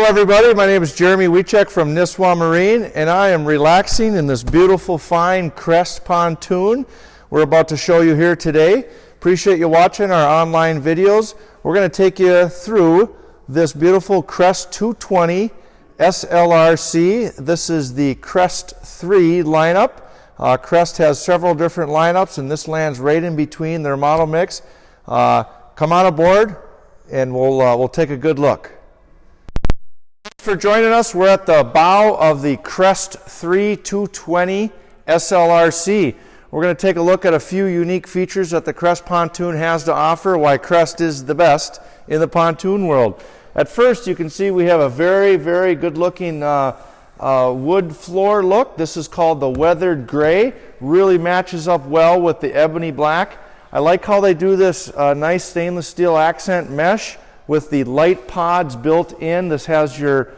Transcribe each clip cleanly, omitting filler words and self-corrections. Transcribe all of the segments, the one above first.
everybody, my name is Jeremy Wiechek from Nisswa Marine, and I am relaxing in this beautiful fine Crest pontoon we're about to show you here today. Appreciate you watching our online videos. We're going to take you through this beautiful Crest 220 SLRC. This is the Crest 3 lineup. Crest has several different lineups, and this lands right in between their model mix. Come on aboard and we'll take a good look. Thanks for joining us. We're at the bow of the Crest 3 220 SLRC. We're going to take a look at a few unique features that the Crest pontoon has to offer, why Crest is the best in the pontoon world. At first, you can see we have a very, very good looking wood floor look. This is called the weathered gray. Really matches up well with the ebony black. I like how they do this nice stainless steel accent mesh with the light pods built in. This has your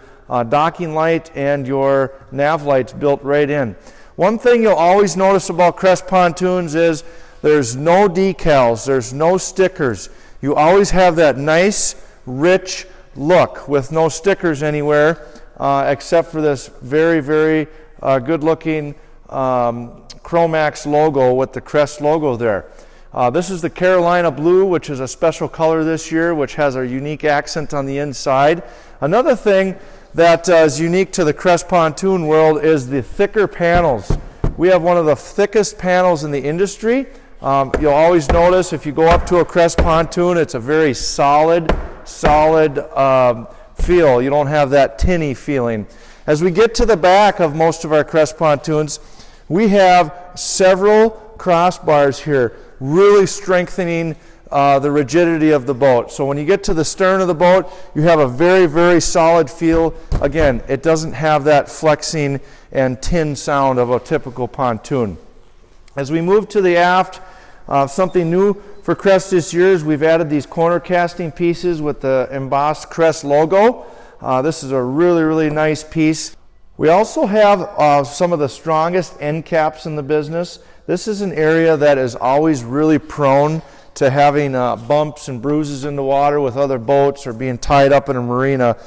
docking light and your nav lights built right in. One thing you'll always notice about Crest pontoons is there's no decals, there's no stickers. You always have that nice, rich look with no stickers anywhere except for this very, very good looking Chromax logo with the Crest logo there. This is the Carolina Blue, which is a special color this year, which has a unique accent on the inside. Another thing that is unique to the Crest pontoon world is the thicker panels. We have one of the thickest panels in the industry. You'll always notice if you go up to a Crest pontoon, it's a very solid feel. You don't have that tinny feeling. As we get to the back of most of our Crest pontoons, we have several crossbars here, really strengthening the rigidity of the boat. So when you get to the stern of the boat, you have a very, very solid feel. Again, it doesn't have that flexing and tin sound of a typical pontoon. As we move to the aft, something new for Crest this year is we've added these corner casting pieces with the embossed Crest logo. This is a really, really nice piece. We also have some of the strongest end caps in the business. This is an area that is always really prone to having bumps and bruises in the water with other boats or being tied up in a marina.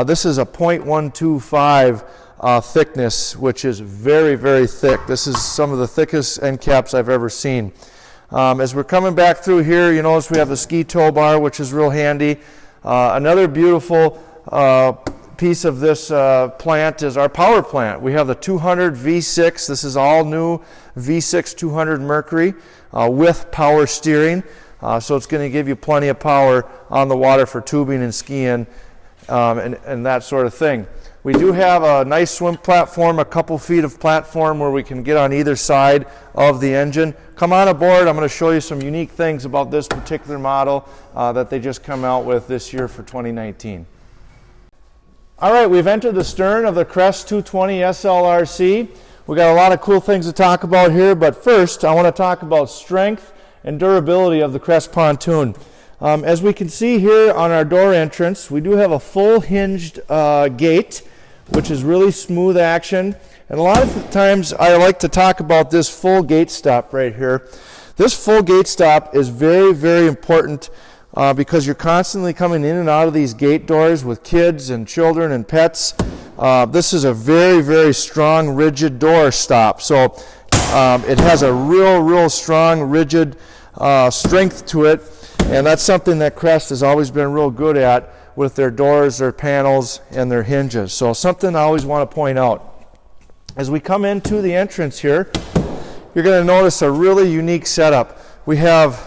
This is a 0.125 thickness, which is very, very thick. This is some of the thickest end caps I've ever seen. As we're coming back through here, you notice we have the ski tow bar, which is real handy. Another beautiful piece of this plant is our power plant. We have the 200 V6. This is all new V6 200 Mercury with power steering. So it's going to give you plenty of power on the water for tubing and skiing and that sort of thing. We do have a nice swim platform, a couple feet of platform where we can get on either side of the engine. Come on aboard. I'm going to show you some unique things about this particular model that they just come out with this year for 2019. All right, we've entered the stern of the Crest 220 SLRC. We got a lot of cool things to talk about here, but first I want to talk about strength and durability of the Crest pontoon. As we can see here on our door entrance, we do have a full hinged gate, which is really smooth action. And a lot of times I like to talk about this full gate stop right here. This full gate stop is very, very important because you're constantly coming in and out of these gate doors with kids and children and pets. This is a very, very strong, rigid door stop. So it has a real strong, rigid strength to it. And that's something that Crest has always been real good at with their doors, their panels, and their hinges. So something I always want to point out. As we come into the entrance here, you're going to notice a really unique setup. We have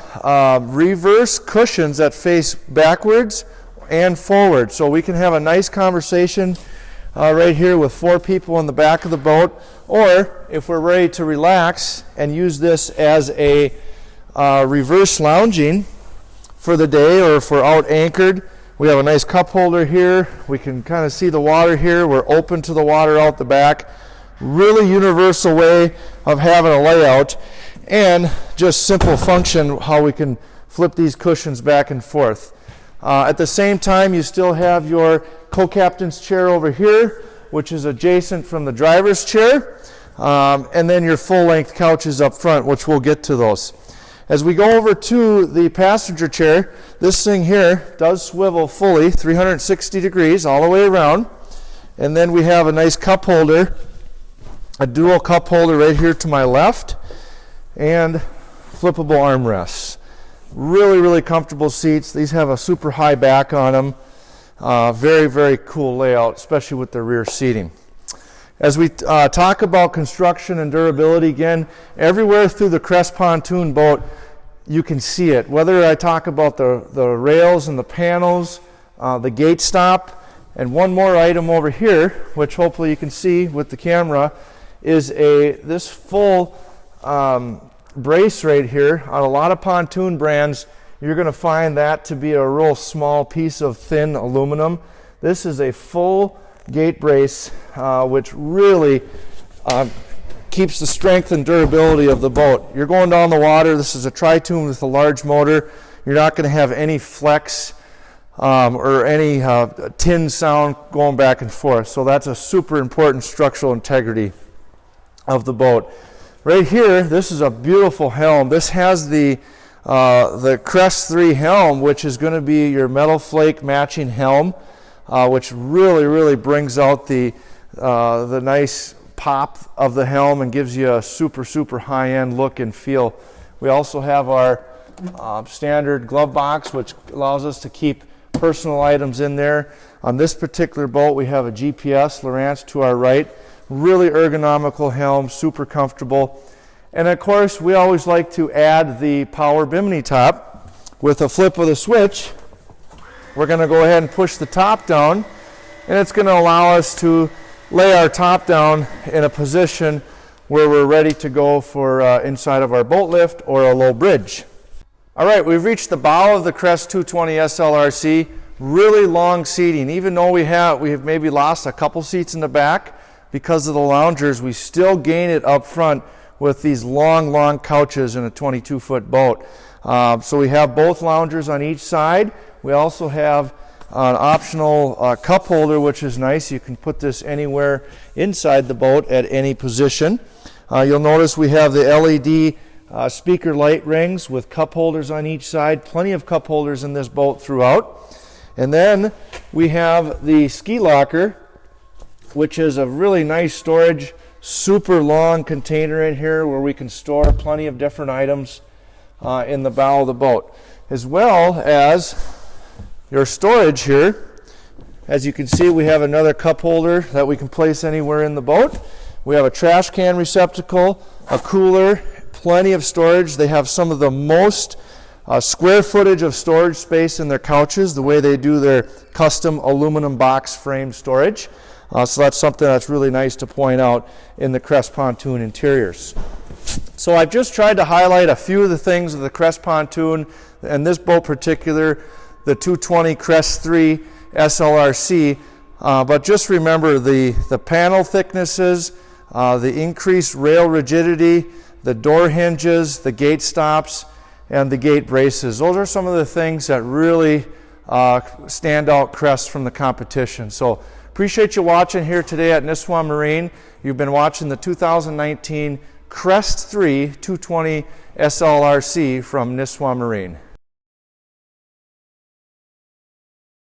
reverse cushions that face backwards and forward. So we can have a nice conversation right here with 4 people in the back of the boat. Or if we're ready to relax and use this as a reverse lounging for the day, or if we're out anchored, we have a nice cup holder here. We can kind of see the water here. We're open to the water out the back. Really universal way of having a layout, and just simple function how we can flip these cushions back and forth. At the same time, you still have your co-captain's chair over here, which is adjacent from the driver's chair, and then your full-length couches up front, which we'll get to those. As we go over to the passenger chair, this thing here does swivel fully 360 degrees all the way around. And then we have a nice cup holder, a dual cup holder right here to my left, and flippable armrests. Really, really comfortable seats. These have a super high back on them. Very, very cool layout, especially with the rear seating. As we talk about construction and durability, again, everywhere through the Crest pontoon boat, you can see it. Whether I talk about the rails and the panels, the gate stop, and one more item over here, which hopefully you can see with the camera, is this full brace right here. On a lot of pontoon brands, you're going to find that to be a real small piece of thin aluminum. This is a full gate brace, which really keeps the strength and durability of the boat. You're going down the water. This is a tri-tune with a large motor. You're not going to have any flex or any tin sound going back and forth. So that's a super important structural integrity of the boat. Right here, this is a beautiful helm. This has the Crest 3 helm, which is going to be your metal flake matching helm, which really, really brings out the nice pop of the helm and gives you a super, super high-end look and feel. We also have our standard glove box, which allows us to keep personal items in there. On this particular boat, we have a GPS, Lowrance to our right. Really ergonomical helm, super comfortable. And of course, we always like to add the power bimini top. With a flip of the switch, we're going to go ahead and push the top down, and it's going to allow us to lay our top down in a position where we're ready to go for inside of our boat lift or a low bridge. All right, we've reached the bow of the Crest 220 SLRC. Really long seating. Even though we have maybe lost a couple seats in the back because of the loungers, we still gain it up front with these long couches in a 22-foot boat. So we have both loungers on each side. We also have an optional cup holder, which is nice. You can put this anywhere inside the boat at any position. You'll notice we have the LED speaker light rings with cup holders on each side. Plenty of cup holders in this boat throughout. And then we have the ski locker, which is a really nice storage, super long container in here where we can store plenty of different items in the bow of the boat, as well as your storage here. As you can see, we have another cup holder that we can place anywhere in the boat. We have a trash can receptacle, a cooler, plenty of storage. They have some of the most square footage of storage space in their couches, the way they do their custom aluminum box frame storage. So that's something that's really nice to point out in the Crest pontoon interiors. So I've just tried to highlight a few of the things of the Crest pontoon, and this boat particular, the 220 Crest 3 SLRC, but just remember the panel thicknesses, the increased rail rigidity, the door hinges, the gate stops, and the gate braces. Those are some of the things that really stand out Crest from the competition. So appreciate you watching here today at Nisswa Marine. You've been watching the 2019 Crest 3 220 SLRC from Nisswa Marine.